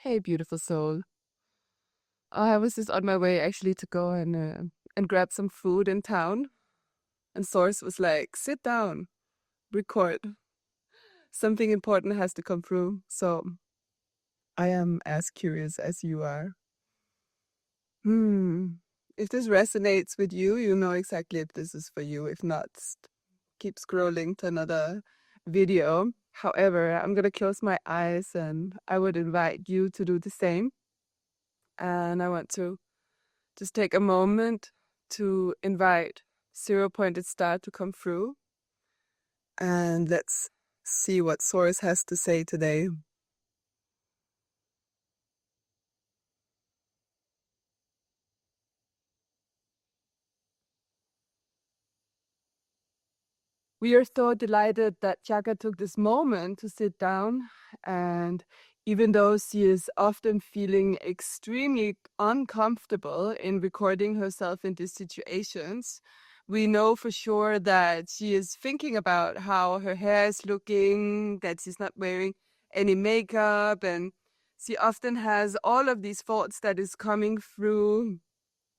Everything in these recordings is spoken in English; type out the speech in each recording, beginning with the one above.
Hey, beautiful soul. I was just on my way actually to go and grab some food in town, and Source was like, "Sit down, record. Something important has to come through." So I am as curious as you are. Hmm. If this resonates with you, you know exactly if this is for you. If not, keep scrolling to another video. However, I'm gonna close my eyes, and I would invite you to do the same. And I want to just take a moment to invite Zero Pointed Star to come through, and let's see what Source has to say today. We are so delighted that Chaka took this moment to sit down, and even though she is often feeling extremely uncomfortable in recording herself in these situations, we know for sure that she is thinking about how her hair is looking, that she's not wearing any makeup, and she often has all of these thoughts that is coming through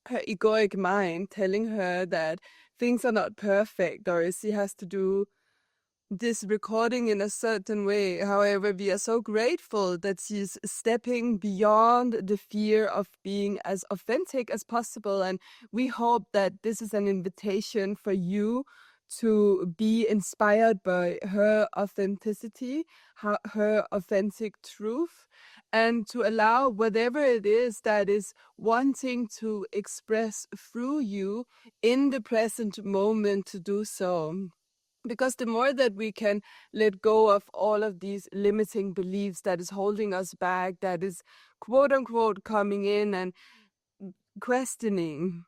her egoic mind telling her that things are not perfect or she has to do this recording in a certain way. However, we are so grateful that she's stepping beyond the fear of being as authentic as possible. And we hope that this is an invitation for you to be inspired by her authenticity, her authentic truth, and to allow whatever it is that is wanting to express through you in the present moment to do so. Because the more that we can let go of all of these limiting beliefs that is holding us back, that is quote unquote coming in and questioning,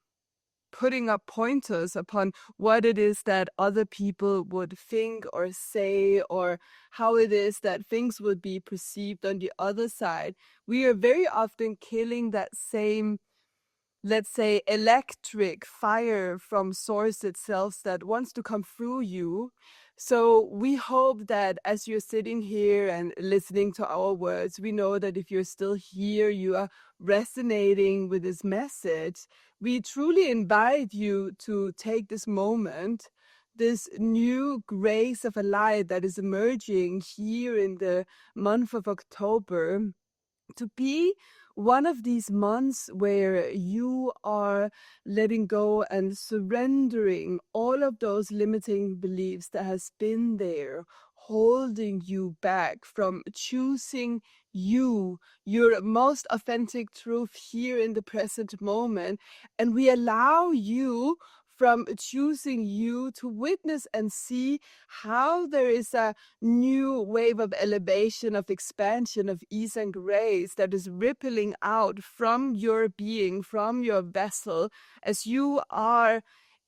putting up pointers upon what it is that other people would think or say, or how it is that things would be perceived on the other side, we are very often killing that same, let's say, electric fire from source itself that wants to come through you. So we hope that as you're sitting here and listening to our words, we know that if you're still here, you are resonating with this message. We truly invite you to take this moment, this new grace of a light that is emerging here in the month of October, to be one of these months where you are letting go and surrendering all of those limiting beliefs that has been there holding you back from choosing you, your most authentic truth here in the present moment. And we allow you from choosing you to witness and see how there is a new wave of elevation, of expansion, of ease and grace that is rippling out from your being, from your vessel, as you are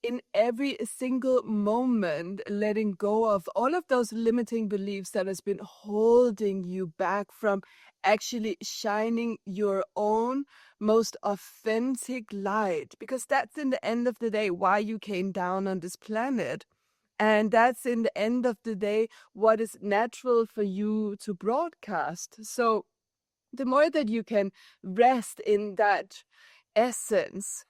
in every single moment letting go of all of those limiting beliefs that has been holding you back from actually shining your own most authentic light, because that's in the end of the day why you came down on this planet. And that's in the end of the day what is natural for you to broadcast. So the more that you can rest in that essence,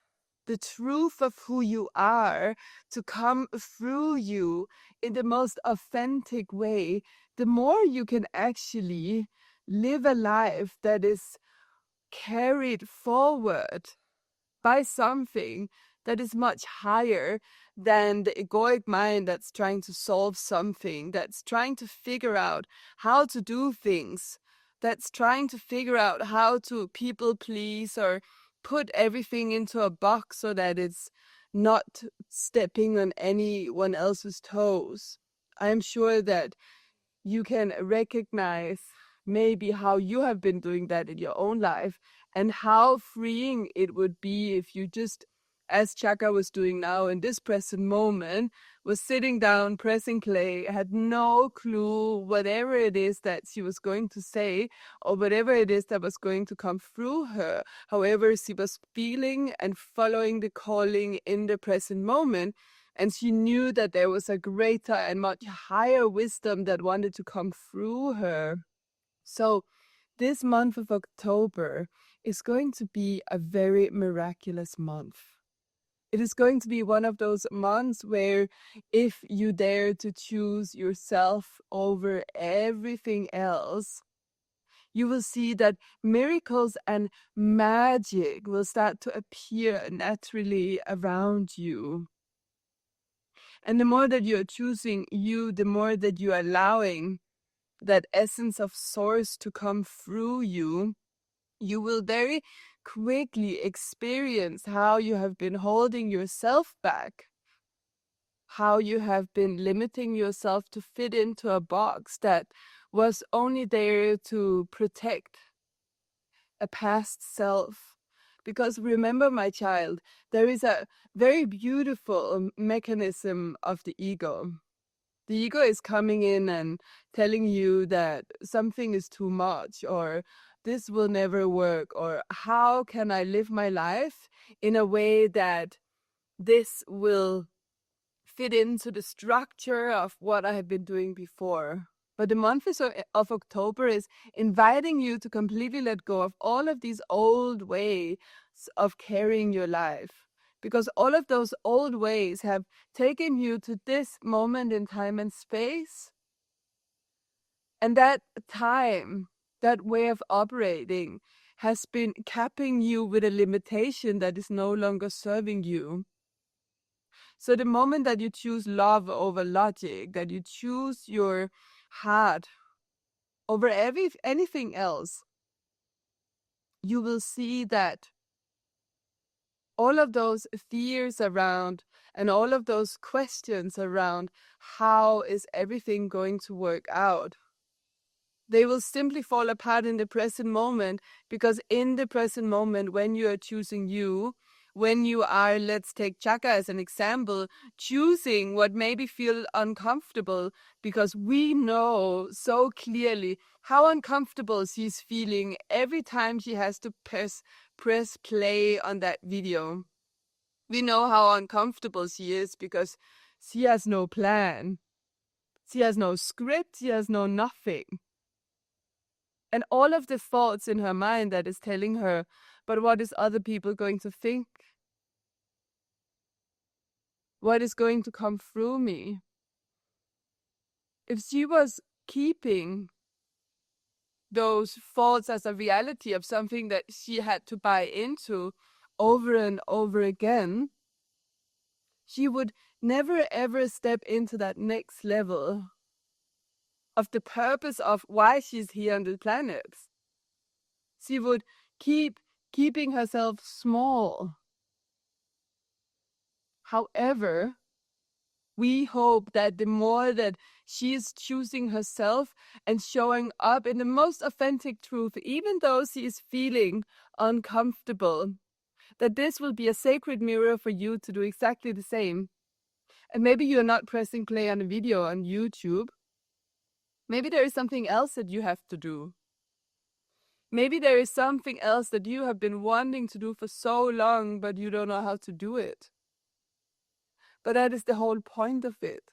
the truth of who you are to come through you in the most authentic way, the more you can actually live a life that is carried forward by something that is much higher than the egoic mind that's trying to solve something, that's trying to figure out how to do things, that's trying to figure out how to people please or put everything into a box so that it's not stepping on anyone else's toes. I'm sure that you can recognize maybe how you have been doing that in your own life and how freeing it would be if you just, as Chaka was doing now in this present moment, was sitting down, pressing play, had no clue whatever it is that she was going to say or whatever it is that was going to come through her. However, she was feeling and following the calling in the present moment, and she knew that there was a greater and much higher wisdom that wanted to come through her. So this month of October is going to be a very miraculous month. It is going to be one of those months where if you dare to choose yourself over everything else, you will see that miracles and magic will start to appear naturally around you. And the more that you're choosing you, the more that you're allowing that essence of source to come through you, you will very quickly experience how you have been holding yourself back, how you have been limiting yourself to fit into a box that was only there to protect a past self. Because remember, my child, there is a very beautiful mechanism of the ego. The ego is coming in and telling you that something is too much, or this will never work, or how can I live my life in a way that this will fit into the structure of what I have been doing before. But the month of October is inviting you to completely let go of all of these old ways of carrying your life. Because all of those old ways have taken you to this moment in time and space. And that time, that way of operating, has been capping you with a limitation that is no longer serving you. So the moment that you choose love over logic, that you choose your heart over anything else, you will see that all of those fears around and all of those questions around how is everything going to work out, they will simply fall apart in the present moment, because in the present moment, when you are choosing you, when you are, let's take Chaka as an example, choosing what maybe feel uncomfortable, because we know so clearly how uncomfortable she's feeling every time she has to press play on that video. We know how uncomfortable she is because she has no plan. She has no script, she has no nothing. And all of the thoughts in her mind that is telling her, but what is other people going to think? What is going to come through me? If she was keeping those thoughts as a reality of something that she had to buy into over and over again, she would never ever step into that next level of the purpose of why she's here on the planet. She would keeping herself small. However, we hope that the more that she is choosing herself and showing up in the most authentic truth, even though she is feeling uncomfortable, that this will be a sacred mirror for you to do exactly the same. And maybe you're not pressing play on a video on YouTube. Maybe there is something else that you have to do. Maybe there is something else that you have been wanting to do for so long, but you don't know how to do it. But that is the whole point of it.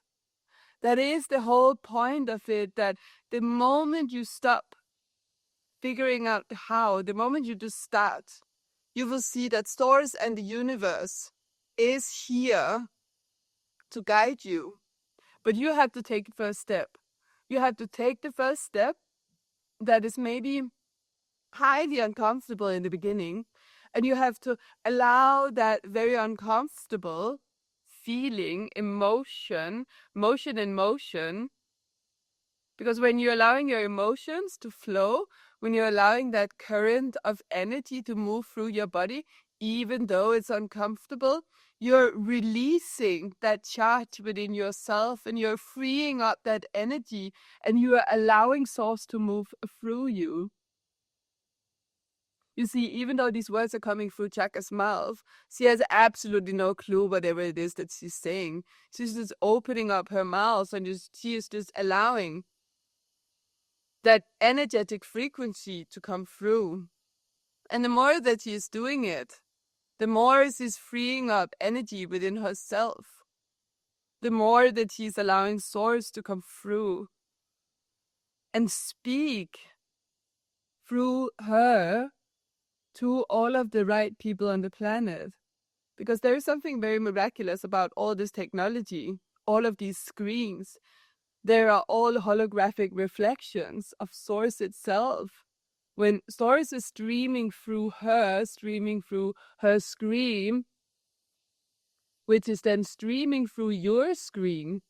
That is the whole point of it, that the moment you stop figuring out how, the moment you just start, you will see that source and the universe is here to guide you. But you have to take the first step. You have to take the first step that is maybe highly uncomfortable in the beginning, and you have to allow that very uncomfortable feeling, motion in motion. Because when you're allowing your emotions to flow, when you're allowing that current of energy to move through your body, even though it's uncomfortable, you're releasing that charge within yourself and you're freeing up that energy and you are allowing source to move through you. You see, even though these words are coming through Chaka's mouth, she has absolutely no clue whatever it is that she's saying. She's just opening up her mouth and she is just allowing that energetic frequency to come through. And the more that she is doing it, the more she's freeing up energy within herself. The more that she's allowing source to come through and speak through her to all of the right people on the planet. Because there is something very miraculous about all this technology, all of these screens. They are all holographic reflections of Source itself. When Source is streaming through her screen, which is then streaming through your screen,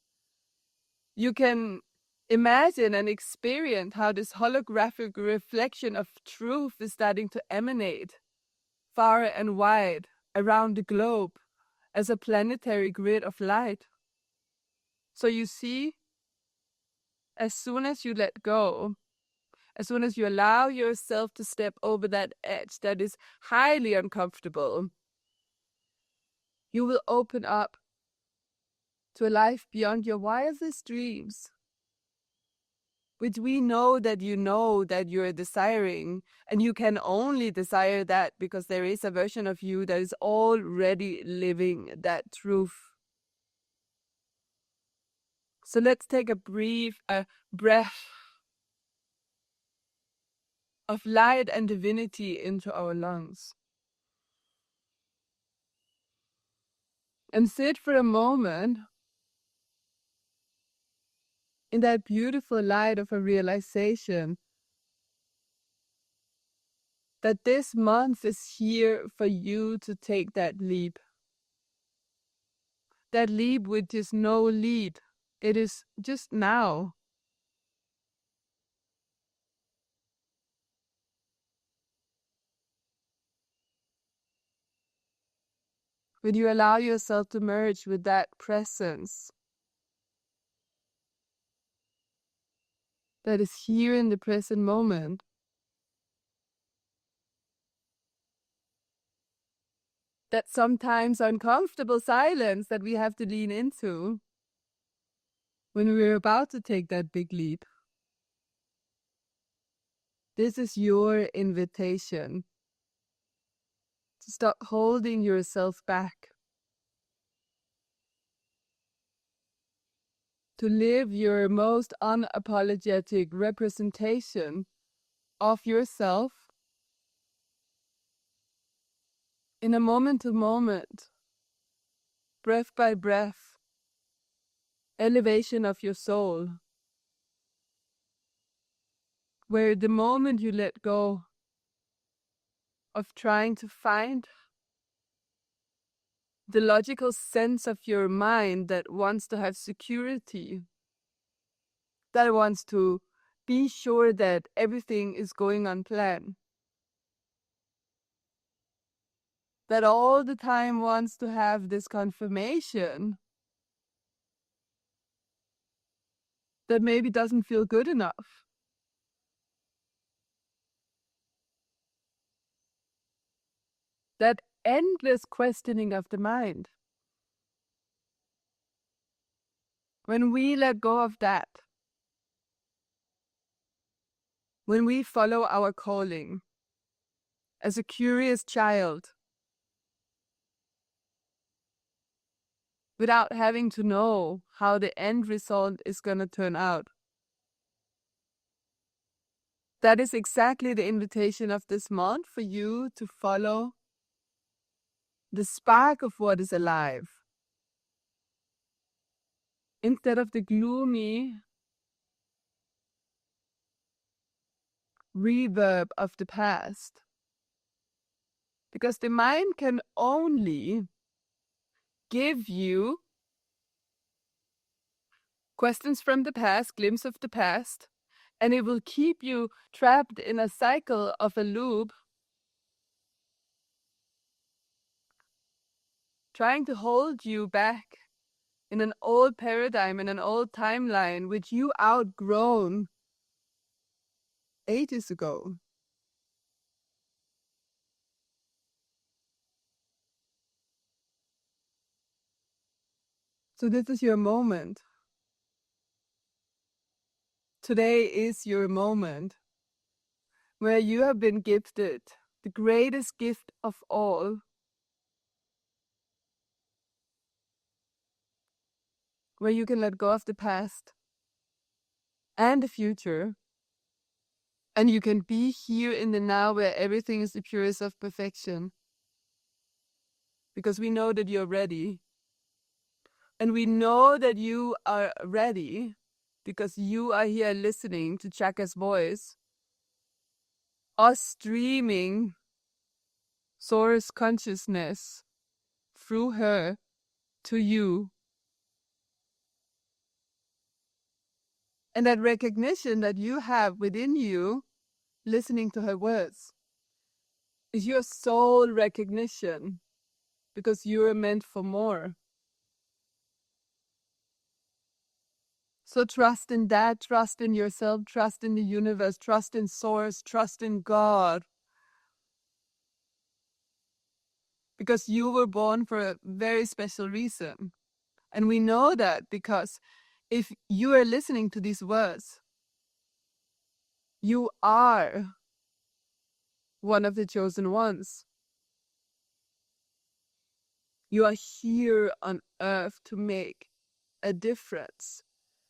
you can imagine and experience how this holographic reflection of truth is starting to emanate far and wide around the globe as a planetary grid of light. So you see, as soon as you let go, as soon as you allow yourself to step over that edge that is highly uncomfortable, you will open up to a life beyond your wildest dreams, which we know that you're desiring, and you can only desire that because there is a version of you that is already living that truth. So let's take a breath of light and divinity into our lungs. And sit for a moment in that beautiful light of a realization that this month is here for you to take that leap. That leap which is no lead. It is just now. When you allow yourself to merge with that presence that is here in the present moment. That sometimes uncomfortable silence that we have to lean into when we're about to take that big leap. This is your invitation to stop holding yourself back, to live your most unapologetic representation of yourself in a moment-to-moment, breath by breath, elevation of your soul, where the moment you let go of trying to find the logical sense of your mind that wants to have security, that wants to be sure that everything is going on plan, that all the time wants to have this confirmation that maybe doesn't feel good enough. That endless questioning of the mind. When we let go of that, when we follow our calling as a curious child, without having to know how the end result is going to turn out, that is exactly the invitation of this month for you to follow the spark of what is alive, instead of the gloomy reverb of the past. Because the mind can only give you questions from the past, glimpse of the past, and it will keep you trapped in a cycle of a loop, trying to hold you back in an old paradigm, in an old timeline, which you outgrown ages ago. So this is your moment. Today is your moment where you have been gifted the greatest gift of all, where you can let go of the past and the future And you can be here in the now where everything is the purest of perfection. Because we know that you're ready. And we know that you are ready because you are here listening to Chaka's voice, us streaming source consciousness through her to you. And that recognition that you have within you, listening to her words, is your soul recognition because you are meant for more. So trust in that, trust in yourself, trust in the universe, trust in source, trust in God. Because you were born for a very special reason. And we know that because if you are listening to these words, you are one of the chosen ones. You are here on earth to make a difference,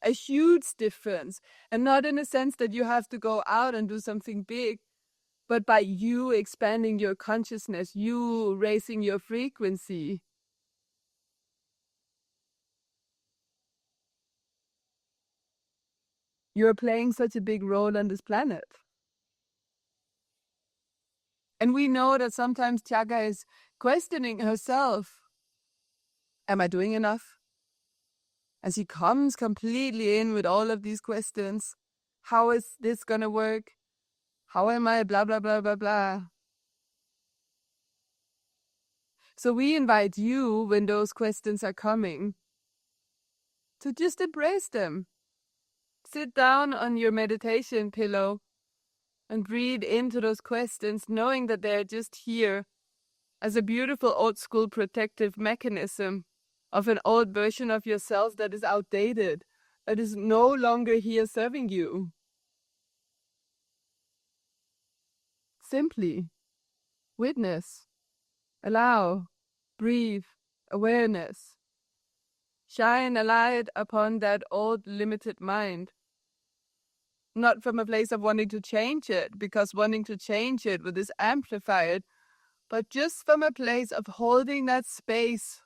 a huge difference. And not in a sense that you have to go out and do something big, but by you expanding your consciousness, you raising your frequency. You're playing such a big role on this planet. And we know that sometimes Tiaga is questioning herself. Am I doing enough? And she comes completely in with all of these questions. How is this going to work? How am I? Blah, blah, blah, blah, blah. So we invite you, when those questions are coming, to just embrace them. Sit down on your meditation pillow and breathe into those questions, knowing that they're just here as a beautiful old school protective mechanism of an old version of yourself that is outdated, that is no longer here serving you. Simply witness, allow, breathe, awareness. Shine a light upon that old limited mind. Not from a place of wanting to change it, because wanting to change it would just amplify it, but just from a place of holding that space,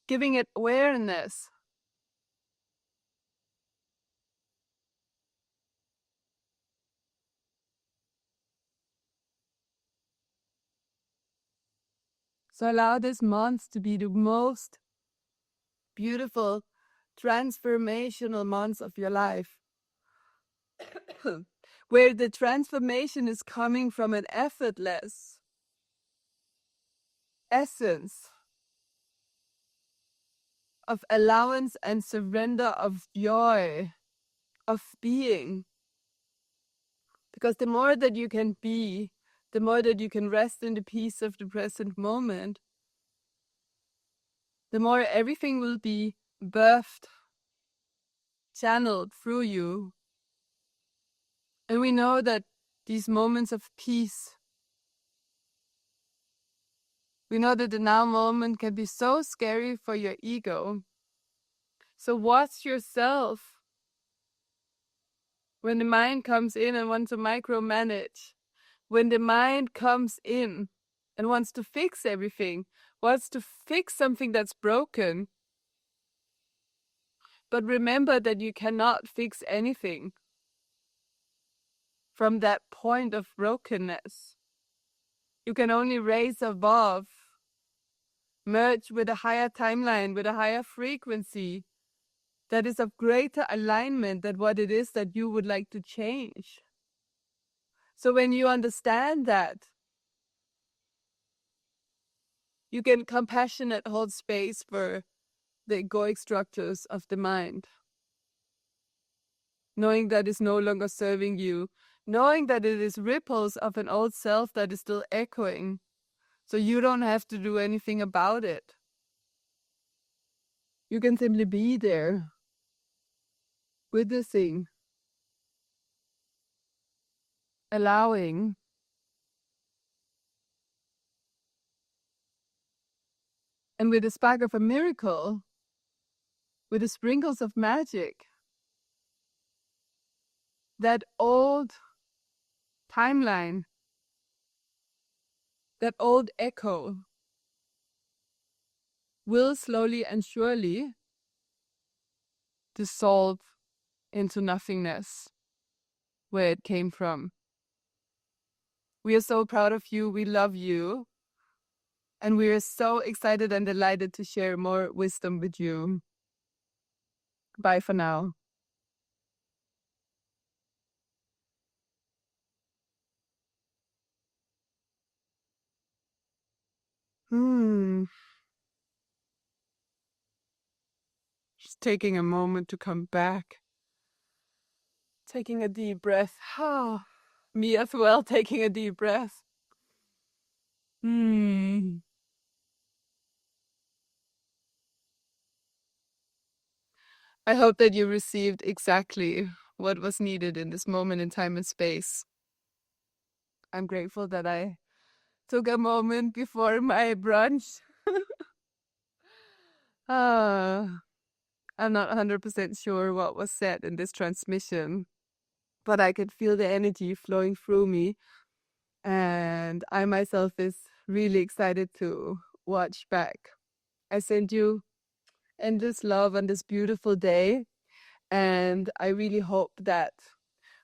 giving it awareness. So allow this month to be the most beautiful, transformational months of your life, where the transformation is coming from an effortless essence of allowance and surrender, of joy, of being. Because the more that you can be, the more that you can rest in the peace of the present moment, the more everything will be birthed, channeled through you. And we know that these moments of peace, we know that the now moment can be so scary for your ego. So watch yourself when the mind comes in and wants to micromanage. When the mind comes in and wants to fix everything, wants to fix something that's broken. But remember that you cannot fix anything from that point of brokenness. You can only raise above, merge with a higher timeline, with a higher frequency that is of greater alignment than what it is that you would like to change. So when you understand that, you can compassionate hold space for the egoic structures of the mind, knowing that it's no longer serving you, knowing that it is ripples of an old self that is still echoing, so you don't have to do anything about it. You can simply be there, witnessing, allowing, and with a spark of a miracle, with the sprinkles of magic, that old timeline, that old echo will slowly and surely dissolve into nothingness where it came from. We are so proud of you. We love you. And we are so excited and delighted to share more wisdom with you. Bye for now. Just taking a moment to come back. Taking a deep breath. Me as well, taking a deep breath. I hope that you received exactly what was needed in this moment in time and space. I'm grateful that I took a moment before my brunch. I'm not 100% sure what was said in this transmission, but I could feel the energy flowing through me. And I myself is really excited to watch back. I send you endless love on this beautiful day. And I really hope that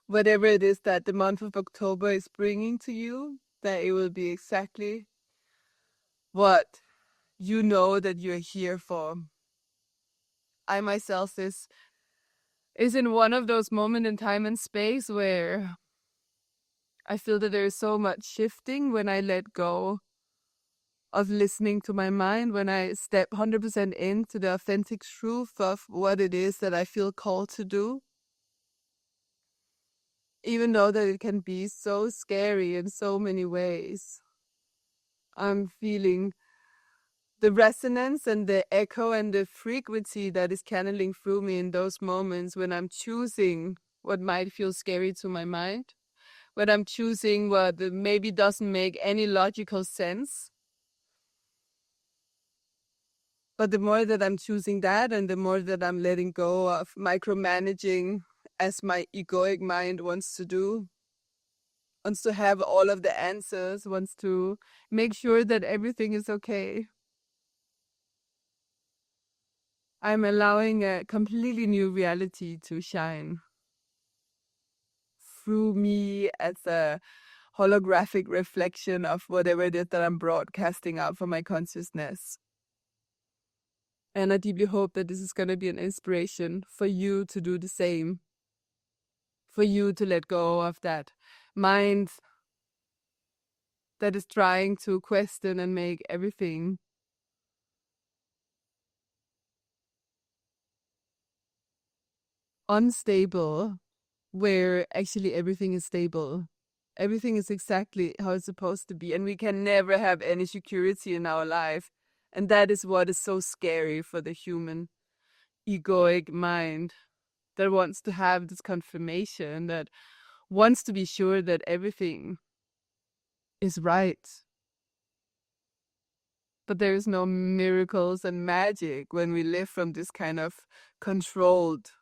whatever it is that the month of October is bringing to you, that it will be exactly what you know that you're here for. I myself is in one of those moments in time and space where I feel that there is so much shifting when I let go of listening to my mind, when I step 100% into the authentic truth of what it is that I feel called to do. Even though that it can be so scary in so many ways, I'm feeling the resonance and the echo and the frequency that is channeling through me in those moments when I'm choosing what might feel scary to my mind, when I'm choosing what maybe doesn't make any logical sense. But the more that I'm choosing that and the more that I'm letting go of micromanaging as my egoic mind wants to do, wants to have all of the answers, wants to make sure that everything is okay, I'm allowing a completely new reality to shine through me as a holographic reflection of whatever it is that I'm broadcasting out from my consciousness. And I deeply hope that this is going to be an inspiration for you to do the same, for you to let go of that mind that is trying to question and make everything unstable, where actually everything is stable. Everything is exactly how it's supposed to be, and we can never have any security in our life. And that is what is so scary for the human egoic mind that wants to have this confirmation, that wants to be sure that everything is right. But there is no miracles and magic when we live from this kind of controlled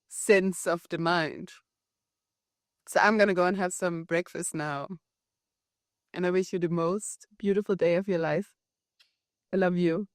sense of the mind. So I'm going to go and have some breakfast now. And I wish you the most beautiful day of your life. I love you.